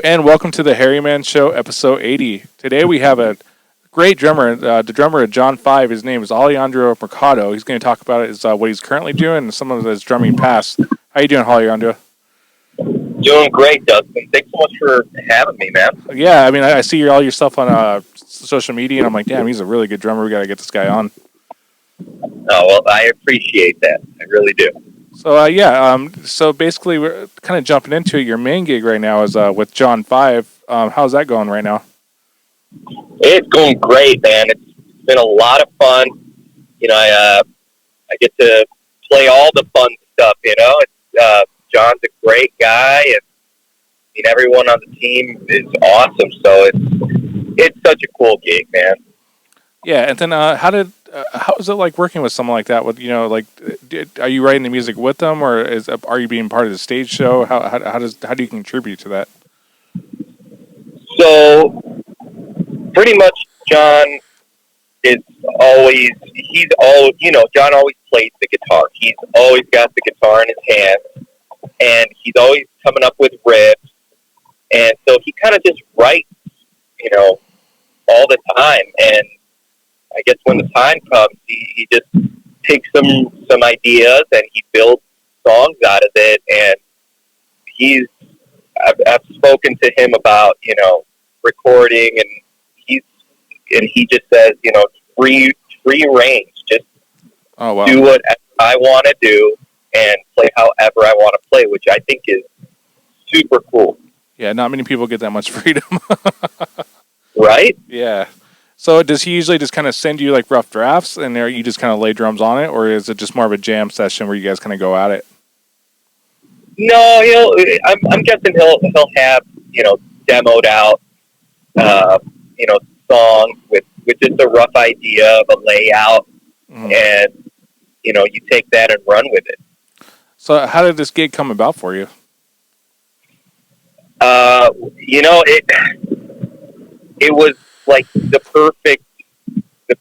and welcome to the Harry Man Show, episode 80. Today we have a great drummer, the drummer of John 5. His name is Alejandro Mercado. He's going to talk about what he's currently doing and some of his drumming past. How you doing, Alejandro? Doing great, Dustin. Thanks so much for having me, man. Yeah, I mean, I see all your stuff on social media, and I'm like, damn, he's a really good drummer. We got to get this guy on. Oh, well, I appreciate that. I really do. So, so basically, we're kind of jumping into it. Your main gig right now is with John 5. How's that going right now? It's going great, man. It's been a lot of fun. You know, I get to play all the fun stuff, you know. John's a great guy, and I mean, everyone on the team is awesome. So it's such a cool gig, man. Yeah, and then how is it like working with someone like that? With are you writing the music with them, or are you being part of the stage show? How do you contribute to that? So pretty much, John John always plays the guitar. He's always got the guitar in his hand, and he's always coming up with riffs. And so he kind of just writes, all the time. And I guess when the time comes, he just takes some ideas and he builds songs out of it. And I've spoken to him about, recording, and he just says, free range, just do whatever I want to do and play however I want to play, which I think is super cool. Yeah, not many people get that much freedom. Right? Yeah. So does he usually just kind of send you like rough drafts and there you just kind of lay drums on it, or is it just more of a jam session where you guys kind of go at it? No, I'm guessing he'll have, demoed out, songs with just a rough idea of a layout, and, you take that and run with it. So how did this gig come about for you? It was like the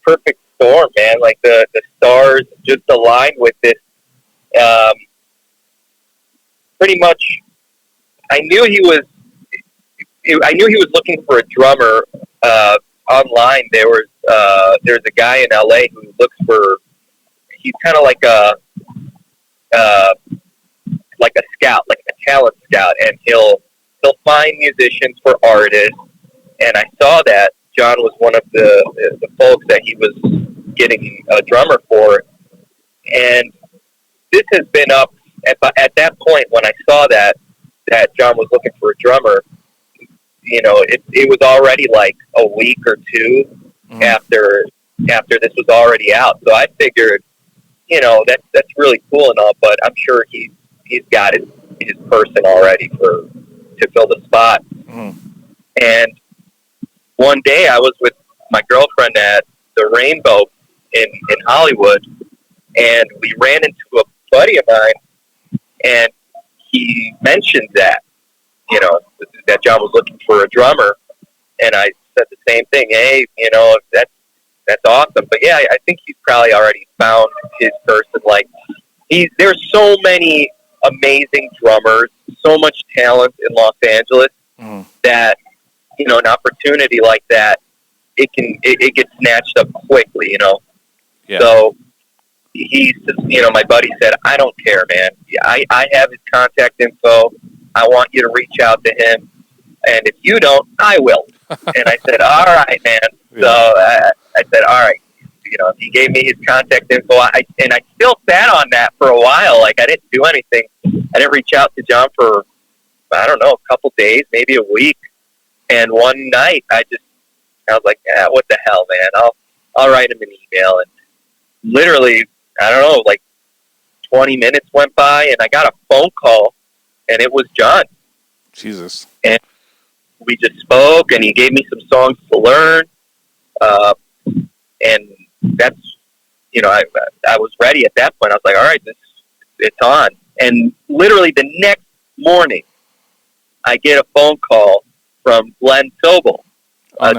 perfect storm, man. Like the stars just aligned with it. Pretty much, I knew he was looking for a drummer. Online, there's a guy in LA who looks for. He's kind of like a scout, like a talent scout, and he'll find musicians for artists. And I saw that John was one of the folks that he was getting a drummer for. And this has been up at that point when I saw that John was looking for a drummer. It was already like a week or two after this was already out. So I figured, that's really cool and all, but I'm sure he's got his person already to fill the spot. And one day I was with my girlfriend at the Rainbow in Hollywood, and we ran into a buddy of mine, and he mentioned that, that John was looking for a drummer, and I said the same thing. Hey, that's awesome. But yeah, I think he's probably already found his person. Like, there's so many amazing drummers, so much talent in Los Angeles that, an opportunity like that, it gets snatched up quickly, Yeah. So he's just, my buddy said, I don't care, man. I have his contact info. I want you to reach out to him. And if you don't, I will. And I said, all right, man. Yeah. So I said, all right. He gave me his contact info. I still sat on that for a while. Like, I didn't do anything. I didn't reach out to John for, I don't know, a couple days, maybe a week. And one night, I was like, what the hell, man? I'll write him an email. And literally, I don't know, like 20 minutes went by, and I got a phone call, and it was John. Jesus. And we just spoke, and he gave me some songs to learn. And that's, I was ready at that point. I was like, all right, it's on. And literally the next morning, I get a phone call from Glenn Sobel,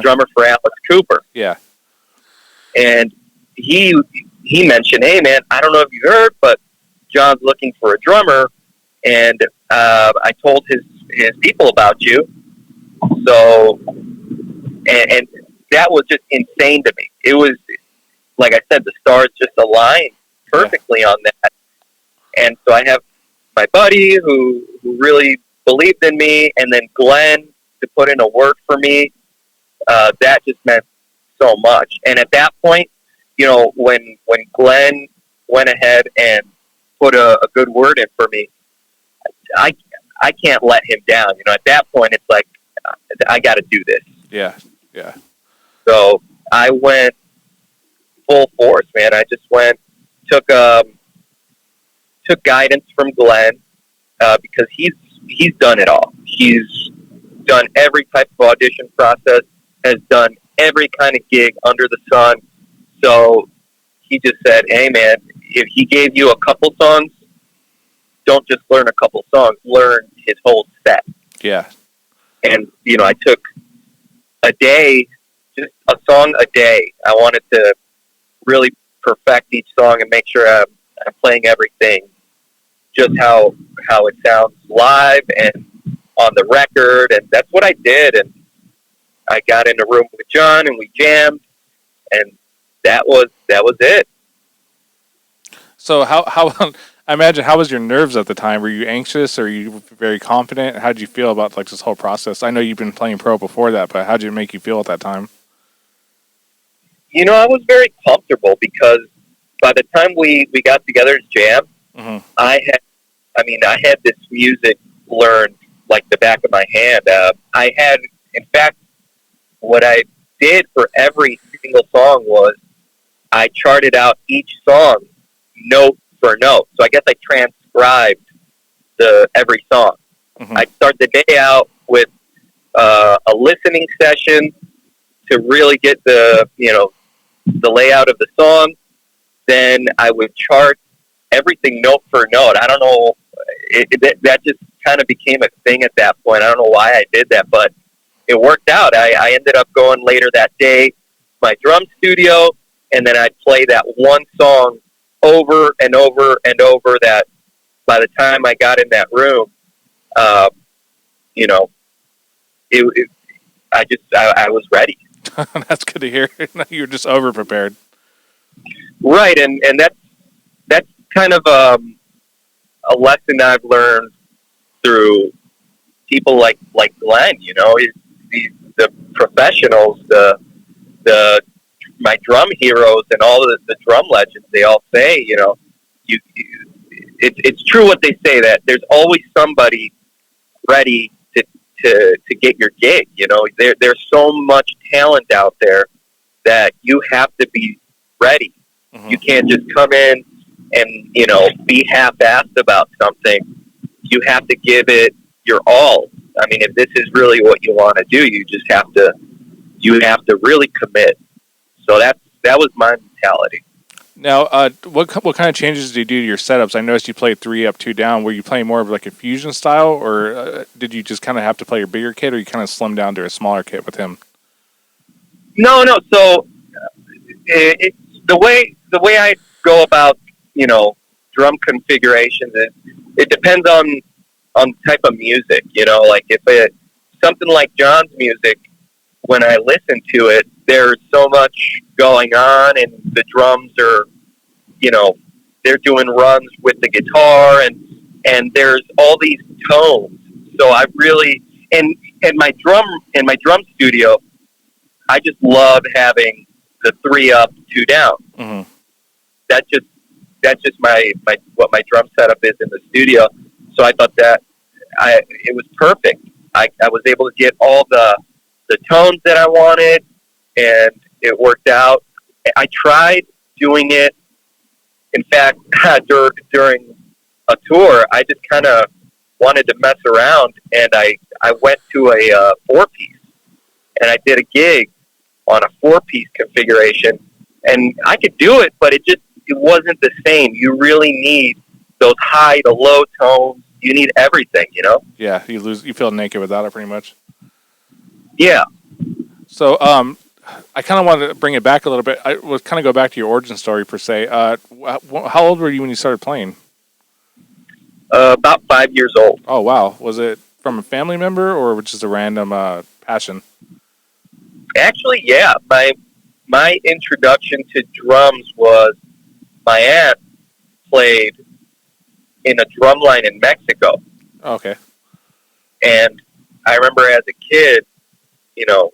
drummer for Alice Cooper. Yeah. And he mentioned, hey, man, I don't know if you heard, but John's looking for a drummer. And I told his people about you. So, and that was just insane to me. It was, like I said, the stars just aligned Yeah. perfectly on that. And so I have my buddy who really believed in me, and then Glenn to put in a word for me. That just meant so much. And at that point, when Glenn went ahead and put a good word in for me, I I can't let him down. At that point, it's like I got to do this. Yeah. Yeah. So I went full force, man. I just went took took guidance from Glenn because he's done it all. He's done every type of audition process, has done every kind of gig under the sun. So he just said, "Hey, man, if he gave you a couple songs, don't just learn a couple songs. Learn his whole set." Yeah. And I took a day, just a song a day. I wanted to really perfect each song and make sure I'm playing everything just how it sounds live and on the record, and that's what I did. And I got in a room with John and we jammed, and that was it. So how I imagine, how was your nerves at the time? Were you anxious, or were you very confident? How did you feel about like this whole process? I know you've been playing pro before that, but how did it make you feel at that time? I was very comfortable because by the time we got together to jam, Hmm. I had this music learned like the back of my hand. I had, in fact, what I did for every single song was I charted out each song note for note. So I guess I transcribed every song. Hmm. I'd start the day out with a listening session to really get the layout of the song. Then I would chart everything note for note. I don't know. That just kind of became a thing at that point. I don't know why I did that, but it worked out. I ended up going later that day to my drum studio, and then I'd play that one song over and over and over. That by the time I got in that room, uh, you know, I was ready. That's good to hear. You're just over prepared. Right, and that's kind of a lesson I've learned through people like Glenn. The professionals, the my drum heroes, and all the drum legends. They all say, it's true what they say, that there's always somebody ready to get your gig. There's so much talent out there that you have to be ready. Hmm. You can't just come in and be half-assed about something. You have to give it your all. I mean, if this is really what you want to do, you have to really commit. So that was my mentality. Now, what kind of changes did you do to your setups? I noticed you played 3 up, 2 down. Were you playing more of like a fusion style, or did you just kind of have to play your bigger kit, or you kind of slimmed down to a smaller kit with him? No. So the way I go about drum configurations is it depends on the type of music. Like if it's something like John's music, when I listen to it, there's so much going on, and the drums are, they're doing runs with the guitar, and there's all these tones. So I really, and in my drum studio, I just love having the 3 up, 2 down. Hmm. That's just my what my drum setup is in the studio. So I thought that it was perfect. I was able to get all the tones that I wanted, and it worked out. I tried doing it. In fact, during a tour, I just kind of wanted to mess around, and I went to a 4-piece, and I did a gig on a 4-piece configuration, and I could do it, but it wasn't the same. You really need those high to low tones. You need everything, Yeah, you feel naked without it, pretty much. Yeah. So, I kind of wanted to bring it back a little bit. I was kind of go back to your origin story per se. How old were you when you started playing? About 5 years old. Oh wow, was it from a family member or just a random passion? Actually, yeah. My introduction to drums was my aunt played in a drum line in Mexico, Okay. and I remember as a kid, you know,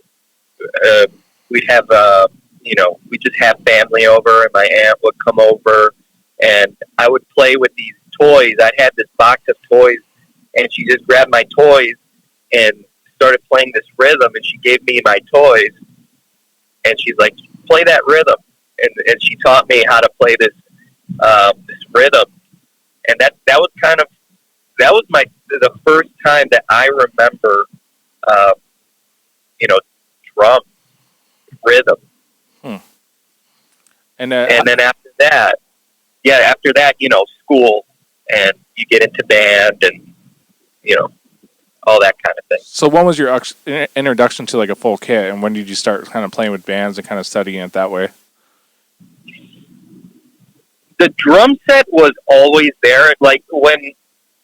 we'd have we just have family over, and my aunt would come over, and I would play with these toys. I had this box of toys, and she just grabbed my toys and started playing this rhythm, and she gave me my toys, and she's like, "Play that rhythm," and she taught me how to play this rhythm, and that was the first time that I remember, uh, drum rhythm. Hmm. And And then after that, school, and you get into band, and all that kind of thing. so when was your introduction to like a full kit, and when did you start kind of playing with bands and kind of studying it that way? The drum set was always there. Like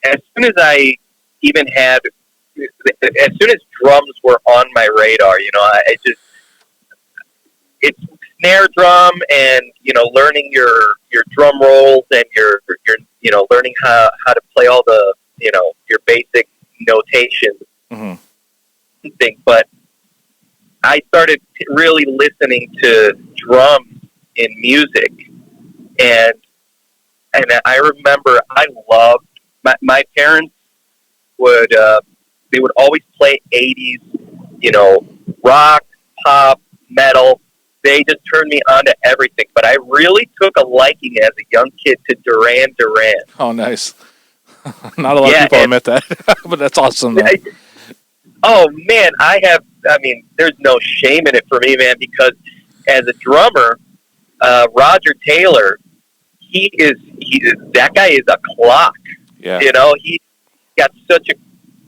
as soon as I even had, as soon as drums were on my radar, it's snare drum, and learning your drum rolls, and your learning how to play all the your basic notation thing. But I started really listening to drums in music, and I remember I loved my parents would they would always play 80s, rock, pop, metal. They just turned me on to everything. But I really took a liking as a young kid to Duran Duran. Oh, nice. Not a lot of people admit that, but that's awesome, though. Oh, man, there's no shame in it for me, man, because as a drummer, Roger Taylor, that guy is a clock. Yeah. He got such a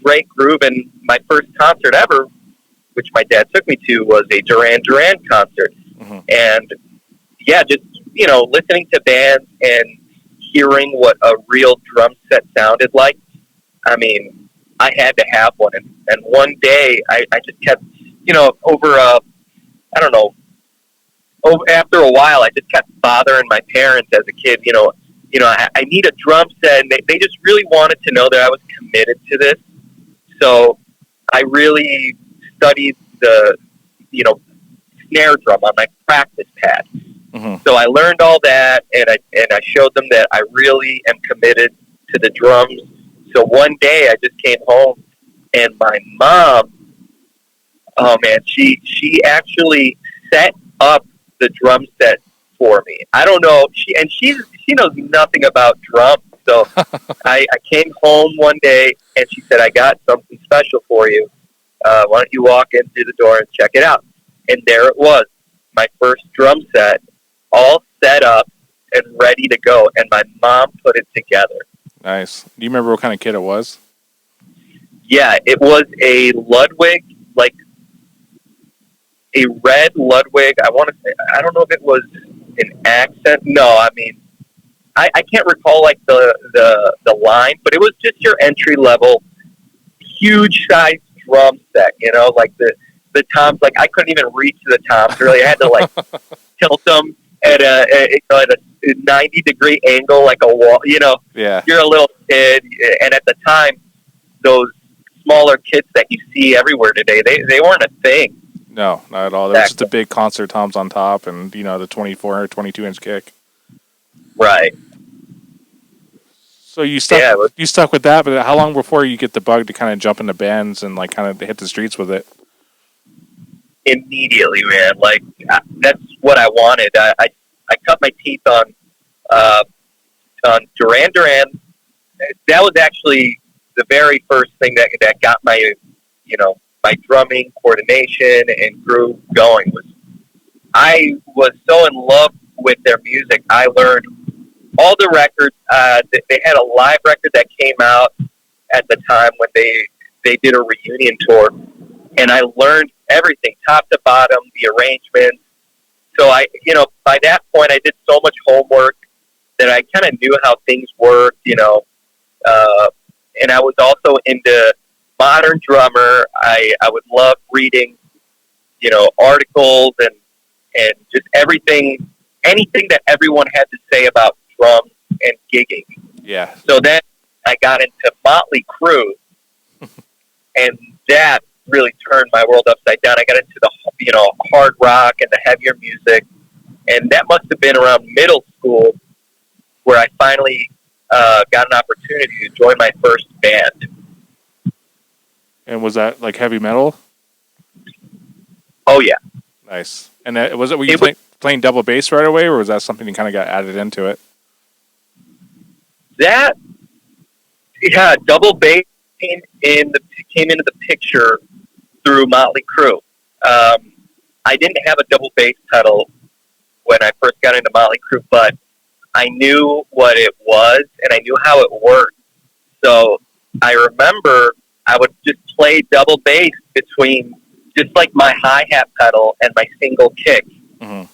great groove, and my first concert ever, which my dad took me to, was a Duran Duran concert. And yeah, just listening to bands and hearing what a real drum set sounded like. I mean, I had to have one, and one day I just kept after a while I just kept bothering my parents as a kid. I need a drum set, and they just really wanted to know that I was committed to this. So I really studied the snare drum on my practice pad. So I learned all that, and I showed them that I really am committed to the drums. So one day I just came home, and my mom, oh man, she actually set up the drum set for me. I don't know, she knows nothing about drums. So I came home one day, and she said, "I got something special for you. Why don't you walk in through the door and check it out?" And there it was, my first drum set, all set up and ready to go. And my mom put it together. Nice. Do you remember what kind of kit it was? Yeah, it was a Ludwig, like a red Ludwig. I don't know if it was an accent. No, I can't recall like the line, but it was just your entry level, huge size drum set. Like the toms. Like I couldn't even reach the toms. Really, I had to like tilt them at a 90-degree angle, like a wall. Yeah. You're a little kid, and at the time, those smaller kits that you see everywhere today, they weren't a thing. No, not at all. There was just a big concert toms on top, and the 24 or 22-inch kick. Right. So you stuck with that, but how long before you get the bug to kind of jump into bands and like kind of hit the streets with it? Immediately, man. Like that's what I wanted. I cut my teeth on Duran Duran. That was actually the very first thing that got my my drumming, coordination, and groove going. I was so in love with their music. I learned all the records. They had a live record that came out at the time when they did a reunion tour, and I learned everything, top to bottom, the arrangements. So by that point, I did so much homework that I kind of knew how things worked, and I was also into modern drummer. I would love reading, articles and just anything that everyone had to say about drums and gigging. Yeah. So then I got into Motley Crue, and that really turned my world upside down. I got into the hard rock and the heavier music, and that must have been around middle school where I finally got an opportunity to join my first band. And was that like heavy metal? Oh yeah. Nice. And were you playing double bass right away, or was that something you kind of got added into it? Double bass came into the picture through Motley Crue. I didn't have a double bass pedal when I first got into Motley Crue, but I knew what it was and I knew how it worked. So I remember I would just play double bass between just like my hi-hat pedal and my single kick. Mm-hmm.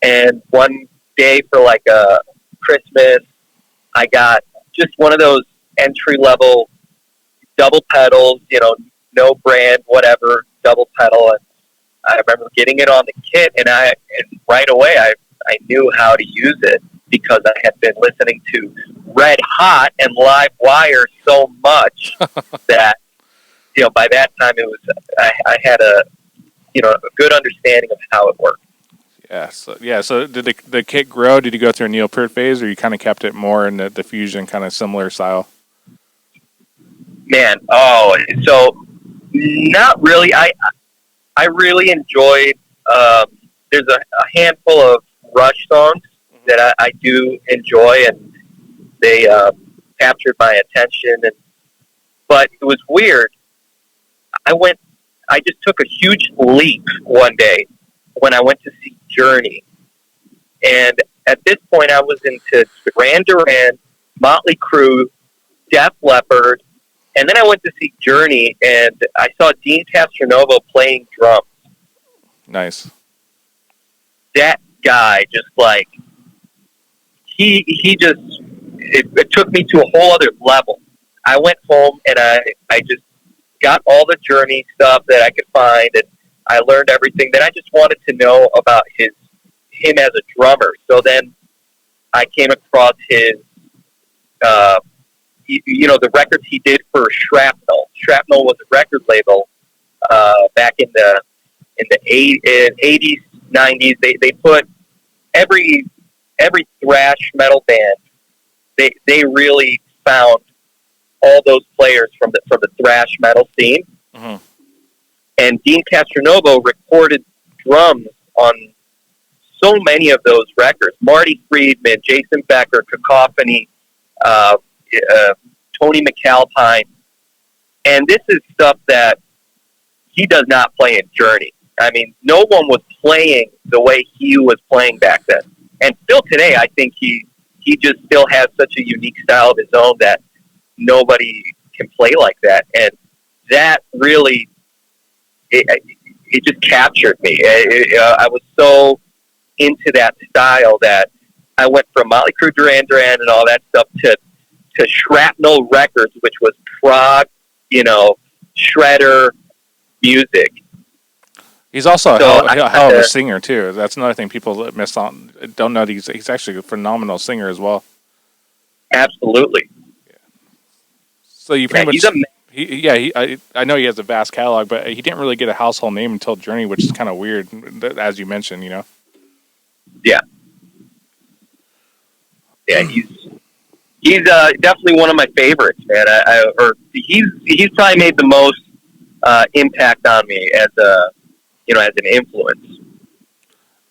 And one day for like a Christmas, I got just one of those entry-level double pedals, no brand, whatever, double pedal. And I remember getting it on the kit, and right away I knew how to use it because I had been listening to Red Hot and Live Wire so much that, by that time I had a good understanding of how it worked. Yeah. So did the kit grow? Did you go through a Neil Peart phase, or you kind of kept it more in the fusion kind of similar style? Man, so not really. I really enjoyed. There's a handful of Rush songs that I do enjoy, and they captured my attention. But it was weird. I just took a huge leap one day when I went to see Journey, and at this point I was into Duran, Motley Crue, Def Leppard. And then I went to see Journey, and I saw Dean Castronovo playing drums. Nice. That guy just he just it took me to a whole other level. I went home and I just got all the Journey stuff that I could find, and I learned everything that I just wanted to know about him as a drummer. So then I came across his the records he did for Shrapnel. Shrapnel was a record label back in the 80s, 90s. They put every thrash metal band. They really found all those players from the thrash metal scene. Mm-hmm. And Dean Castronovo recorded drums on so many of those records. Marty Friedman, Jason Becker, Cacophony, Tony McAlpine, and this is stuff that he does not play in Journey. I mean, no one was playing the way he was playing back then, and still today, I think he just still has such a unique style of his own that nobody can play like that, and that really it just captured me. I was so into that style that I went from Motley Crue, Duran Duran, and all that stuff to Shrapnel Records, which was prog, shredder music. He's also a hell of a singer too. That's another thing people miss on. Don't know that he's actually a phenomenal singer as well. Absolutely. Yeah. So you pretty much. I know he has a vast catalog, but he didn't really get a household name until Journey, which is kind of weird, as you mentioned. Yeah. Yeah, he's definitely one of my favorites, man. He's probably made the most impact on me as an influence.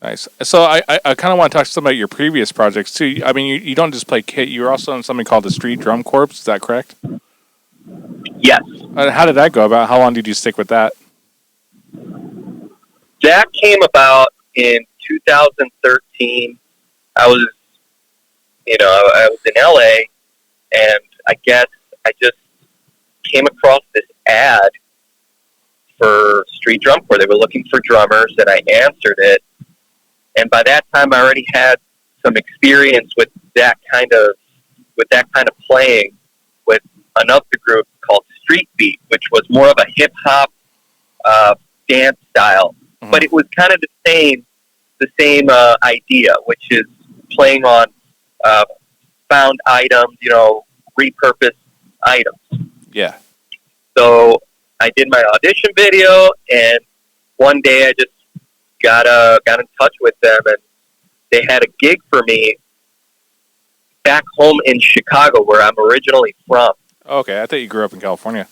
Nice. So I kind of want to talk to some about your previous projects too. I mean, you don't just play kit; you're also in something called the Street Drum Corps. Is that correct? Yes. How did that go about? How long did you stick with that? That came about in 2013. I was in LA, and I guess I just came across this ad for Street Drum Corps. They were looking for drummers, and I answered it. And by that time, I already had some experience with that kind of playing, with another group called Street Beat, which was more of a hip hop dance style, but it was kind of the same idea, which is playing on found items, repurposed items. Yeah. So I did my audition video, and one day I just got in touch with them, and they had a gig for me back home in Chicago, where I'm originally from. Okay, I thought you grew up in California.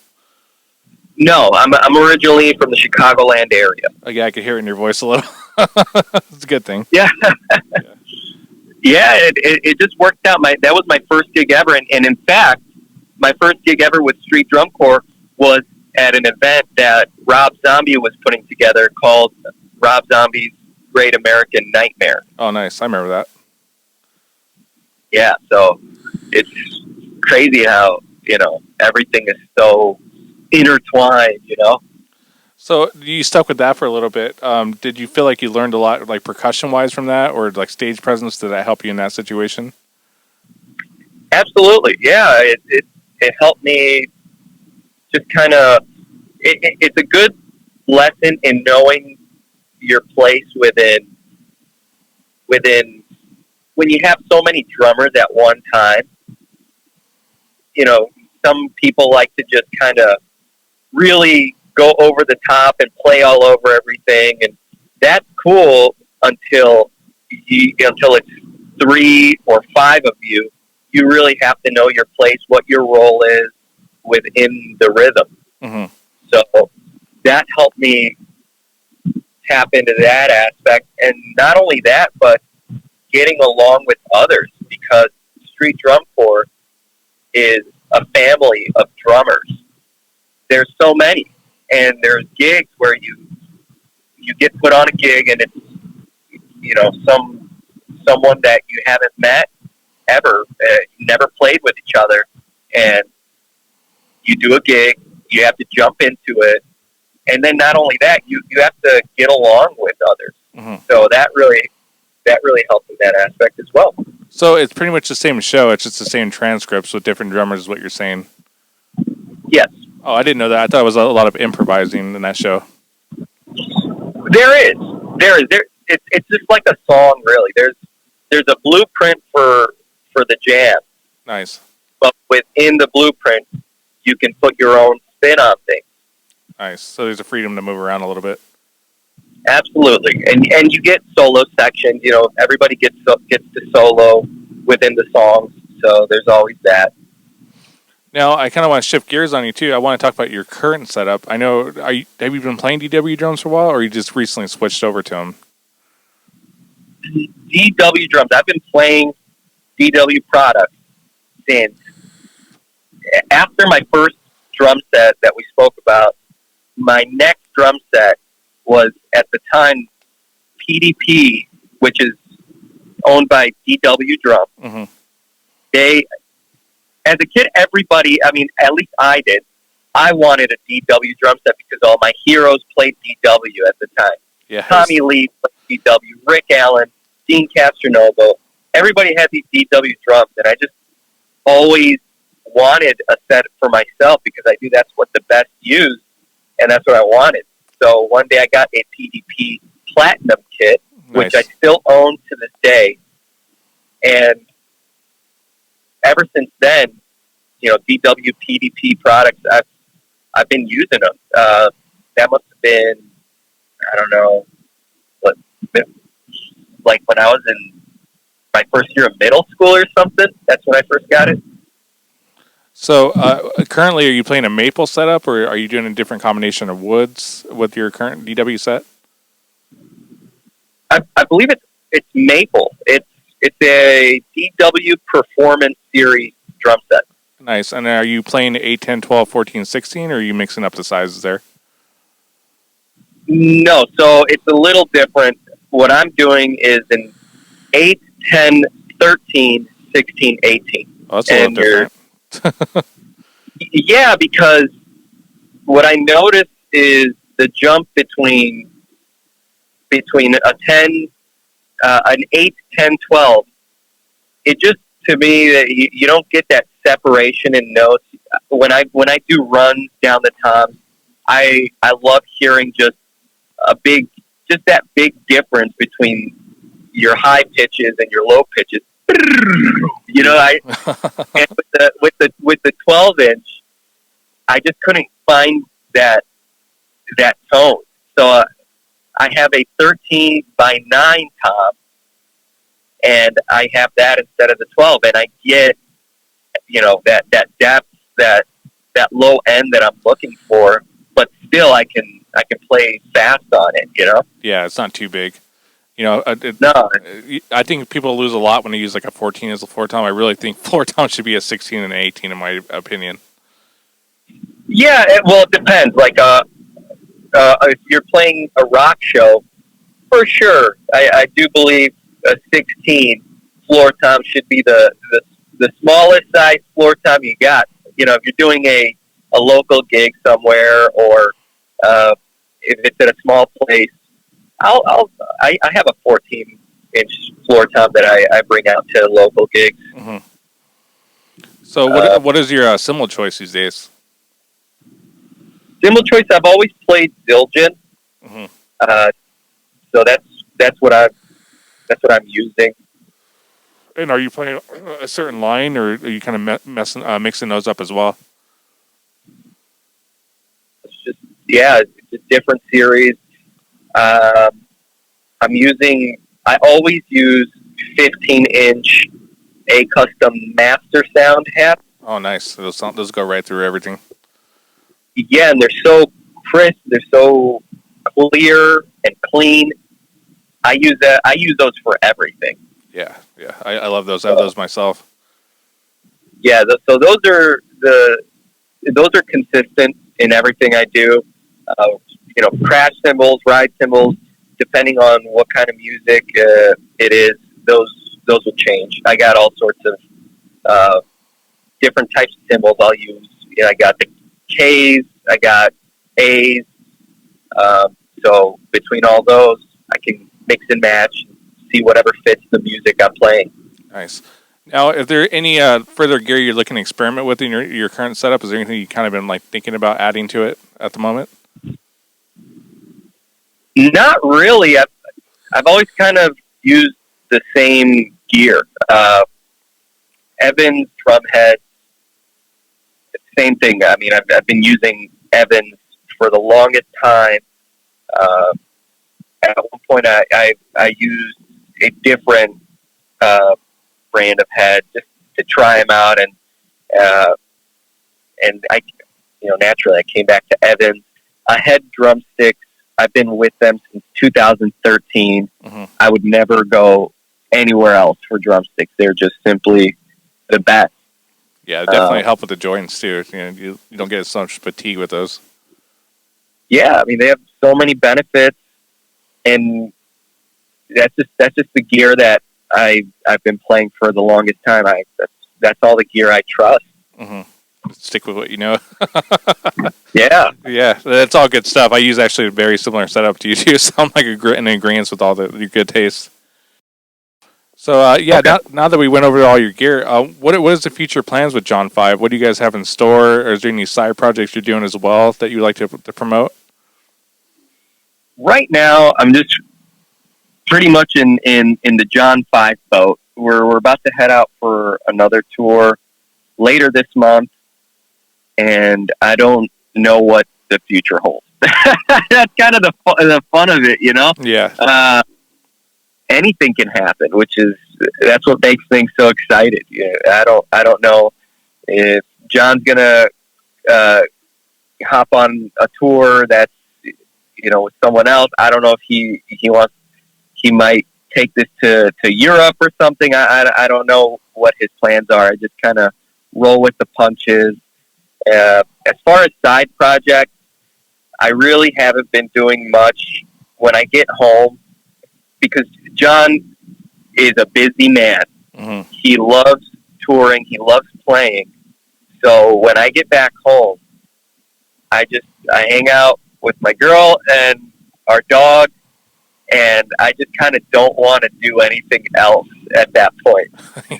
No, I'm originally from the Chicagoland area. Oh, yeah, I could hear it in your voice a little. It's a good thing. Yeah. Yeah, it just worked out. That was my first gig ever, and in fact, my first gig ever with Street Drum Corps was at an event that Rob Zombie was putting together called Rob Zombie's Great American Nightmare. Oh, nice. I remember that. Yeah, so it's crazy how, everything is so intertwined, So you stuck with that for a little bit. Did you feel like you learned a lot, like percussion-wise from that, or like stage presence? Did that help you in that situation? Absolutely, yeah. It helped me just kind of. It's a good lesson in knowing your place within when you have so many drummers at one time. Some people like to just kind of really go over the top and play all over everything, and that's cool until it's 3 or 5 of you. You really have to know your place, what your role is within the rhythm. Mm-hmm. So that helped me tap into that aspect, and not only that, but getting along with others, because Street Drum Corps is a family of drummers. There's so many. And there's gigs where you get put on a gig, and it's someone that you haven't met ever, never played with each other, and you do a gig, you have to jump into it, and then not only that, you have to get along with others. Mm-hmm. So that really helps in that aspect as well. So it's pretty much the same show. It's just the same transcripts with different drummers, is what you're saying. Yes. Oh, I didn't know that. I thought it was a lot of improvising in that show. There is. It's just like a song, really. There's a blueprint for the jam. Nice. But within the blueprint, you can put your own spin on things. Nice. So there's a freedom to move around a little bit. Absolutely, and you get solo sections. Everybody gets to solo within the songs, so there's always that. Now, I kind of want to shift gears on you, too. I want to talk about your current setup. I know, have you been playing DW drums for a while, or you just recently switched over to them? DW drums. I've been playing DW products since after my first drum set that we spoke about. My next drum set was, at the time, PDP, which is owned by DW Drum. Mm-hmm. As a kid, everybody, at least I did, I wanted a DW drum set because all my heroes played DW at the time. Yes. Tommy Lee played DW, Rick Allen, Dean Castronovo. Everybody had these DW drums, and I just always wanted a set for myself because I knew that's what the best used, and that's what I wanted. So one day I got a PDP Platinum kit, which Nice. I still own to this day, and ever since then, DW PDP products, I've been using them. That must have been, I don't know, like when I was in my first year of middle school or something. That's when I first got it. So currently, are you playing a maple setup, or are you doing a different combination of woods with your current DW set? I believe it's maple. It's a DW Performance Series drum set. Nice. And are you playing 8, 10, 12, 14, 16, or are you mixing up the sizes there? No, so it's a little different. What I'm doing is an 8, 10, 13, 16, 18. Oh, that's a little different. Yeah, because what I noticed is the jump between a 10, an 8, 10, 12. It just, to me, that you don't get that separation in notes. when I do runs down the toms, I love hearing just that big difference between your high pitches and your low pitches. You know, and with the 12-inch, I just couldn't find that tone. So I have a 13 by 9 tom, and I have that instead of the 12, and I get that depth, that low end that I'm looking for, but still I can play fast on it. Yeah, it's not too big. No. I think people lose a lot when they use like a 14 as a floor tom. I really think floor tom should be a 16 and an 18 in my opinion. Yeah, it depends. Like, if you're playing a rock show, for sure, I do believe a 16 floor tom should be the smallest size floor tom you got. If you're doing a local gig somewhere, or if it's at a small place, I have a 14-inch floor tom that I bring out to local gigs. Mm-hmm. So what is your cymbal choice these days? Cymbal choice, I've always played Zildjian. Mm-hmm. So that's what I'm using. And are you playing a certain line, or are you kind of mixing those up as well? It's a different series. I always use 15-inch a custom master sound hat. Oh, nice. Those go right through everything. Yeah, and they're so crisp. They're so clear and clean. I use those for everything. Yeah. I love those. I have those myself. Yeah, so those are consistent in everything I do. Crash cymbals, ride cymbals, depending on what kind of music it is, those will change. I got all sorts of different types of cymbals I'll use. I got the K's, I got A's. So between all those, I can mix and match, see whatever fits the music I'm playing. Nice. Now, is there any further gear you're looking to experiment with in your current setup? Is there anything you kind of been like thinking about adding to it at the moment? Not really. I've always kind of used the same gear. Evans drum heads, same thing. I mean, I've been using Evans for the longest time. At one point, I used a different brand of head just to try them out, and I, naturally, I came back to Evans. I had drumsticks. I've been with them since 2013. Mm-hmm. I would never go anywhere else for drumsticks. They're just simply the best. Yeah, definitely help with the joints too. You don't get so much fatigue with those. Yeah, I mean, they have so many benefits, and that's just the gear that I've been playing for the longest time. That's all the gear I trust. Mm-hmm. Stick with what you know. Yeah, that's all good stuff. I use actually a very similar setup to you too, so I'm like in agreement with all your good taste. So okay. Now that we went over all your gear, what is the future plans with John 5? What do you guys have in store, or is there any side projects you're doing as well that you'd like to promote? Right now, I'm just pretty much in the John 5 boat. We're about to head out for another tour later this month, and I don't know what the future holds. That's kind of the fun of it, Yeah. Anything can happen, that's what makes things so excited. Yeah, I don't know if John's gonna hop on a tour that's with someone else. I don't know if he might take this to Europe or something. I don't know what his plans are. I just kind of roll with the punches. As far as side projects, I really haven't been doing much when I get home, because John is a busy man. Mm-hmm. He loves touring. He loves playing. So when I get back home, I hang out with my girl and our dog, and I just kind of don't want to do anything else at that point.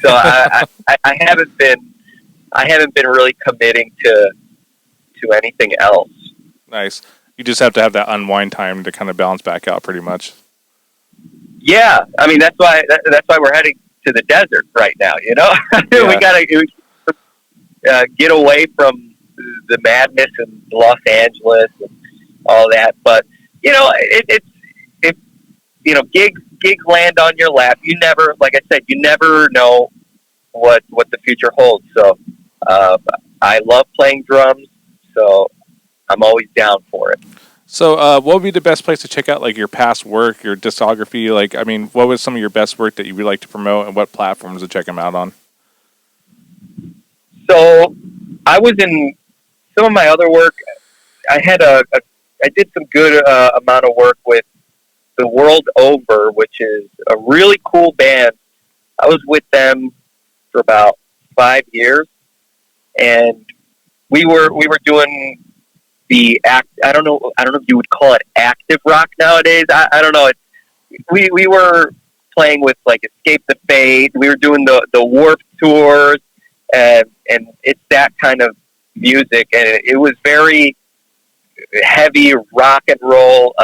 So I haven't been I haven't been really committing to anything else. Nice. You just have to have that unwind time to kind of balance back out, pretty much. Yeah, I mean that's why we're heading to the desert right now. You know, Yeah. we gotta get away from the madness in Los Angeles and all that. But you know, it's if you know gigs land on your lap, you never, like I said, you never know what the future holds. So I love playing drums, so I'm always down for it. So, what would be the best place to check out, like, your past work, your discography? Like, I mean, what was some of your best work that you would like to promote, and what platforms to check them out on? So I was in some of my other work. I had I did some good amount of work with the World Over, which is a really cool band. I was with them for about 5 years, and we were doing the act. I don't know if you would call it active rock nowadays. I don't know. We were playing with like Escape the Fate. We were doing the Warped tours, and it's that kind of music, and it was very heavy rock and roll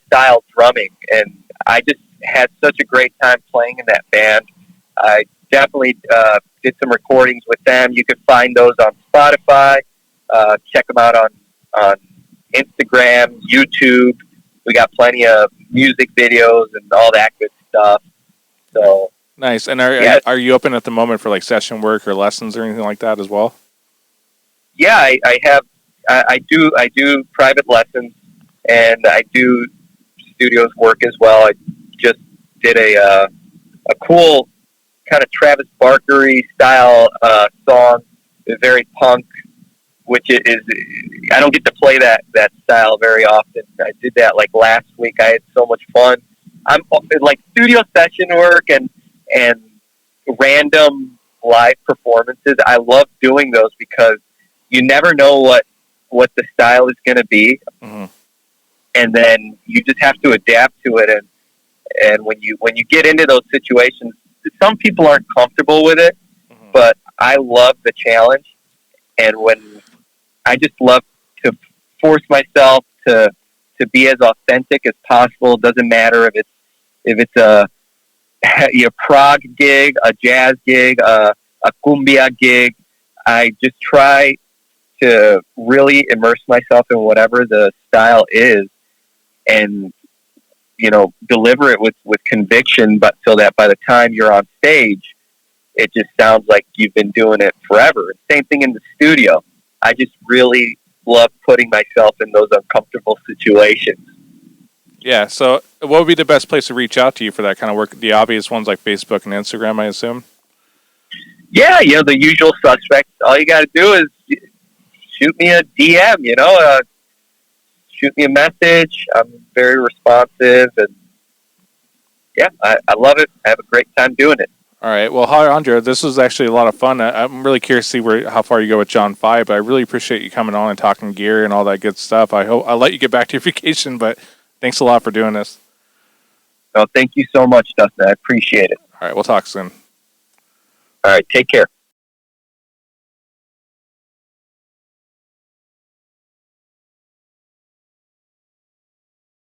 style drumming, and I just had such a great time playing in that band. I definitely did some recordings with them. You can find those on Spotify. Check them out on Instagram, YouTube. We got plenty of music videos and all that good stuff. So Nice. And yeah, are you open at the moment for, like, session work or lessons or anything like that as well? yeah, I have. I do private lessons, and I do studios work as well. I just did a cool kind of Travis Barkery style song, very punk, which is I don't get to play that style very often. I did that like last week. I had so much fun. I'm like studio session work and random live performances. I love doing those because you never know what the style is going to be, Mm-hmm. and then you just have to adapt to it. And when you get into those situations, some people aren't comfortable with it, Mm-hmm. but I love the challenge. And when I just love to force myself to be as authentic as possible. It doesn't matter if it's a prog gig, a jazz gig, a cumbia gig. I just try to really immerse myself in whatever the style is, and deliver it with conviction, but so that by the time you're on stage, it just sounds like you've been doing it forever. Same thing in the studio. I just really love putting myself in those uncomfortable situations. Yeah. So, what would be the best place to reach out to you for that kind of work? The obvious ones like Facebook and Instagram, I assume. Yeah, the usual suspects. All you got to do is shoot me a DM, shoot me a message. I'm very responsive, and yeah, I love it. I have a great time doing it. All right. Well, Alejandro, this was actually a lot of fun. I'm really curious to see how far you go with John 5, but I really appreciate you coming on and talking gear and all that good stuff. I'll let you get back to your vacation, but thanks a lot for doing this. So thank you so much, Dustin. I appreciate it. All right. We'll talk soon. All right. Take care.